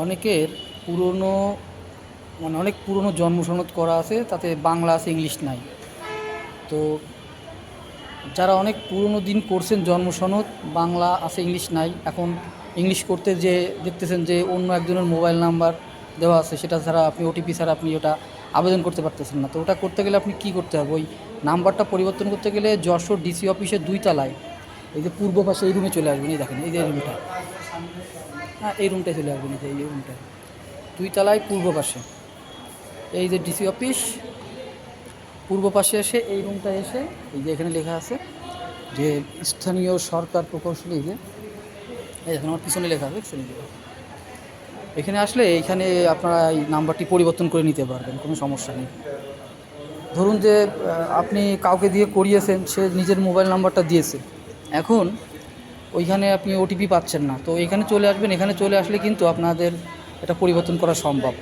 অনেকের পুরনো অনেক পুরনো জন্ম সনদ করা আছে, তাতে বাংলা আছে, ইংলিশ নাই। তো যারা অনেক পুরনো দিন করছেন জন্ম সনদ, বাংলা আছে ইংলিশ নাই, এখন ইংলিশ করতে যে দেখতেছেন যে অন্য একজনের মোবাইল নাম্বার দেওয়া আছে, সেটা ছাড়া আপনি ওটিপি ছাড়া আপনি ওটা আবেদন করতে পারতেছেন না। তো ওটা করতে গেলে আপনি কী করতে হবে, ওই নাম্বারটা পরিবর্তন করতে গেলে যশোর ডিসি অফিসের 2 তলায় এই যে পূর্ব পাশে এই রুমে চলে আসবেন, এই দেখেন এই যে রুমটা, হ্যাঁ এই রুমটায় চলে আসবেন, এই যে এই রুমটায় 2 তলায় পূর্ব পাশে এই যে ডিসি অফিস, পূর্ব পাশে এসে এই রুমটায় এসে এই যে এখানে লেখা আছে যে স্থানীয় সরকার প্রকৌশলী, এই যে এখন আমার পিছনে লেখা আছে, এখানে আসলে এইখানে আপনারা এই নাম্বারটি পরিবর্তন করে নিতে পারবেন, কোনো সমস্যা নেই। ধরুন যে আপনি কাউকে দিয়ে করিয়েছেন, সে নিজের মোবাইল নাম্বারটা দিয়েছে, এখন ওইখানে আপনি ওটিপি পাচ্ছেন না, তো এখানে চলে আসবেন, এখানে চলে আসলে কিন্তু আপনাদের এটা পরিবর্তন করা সম্ভব।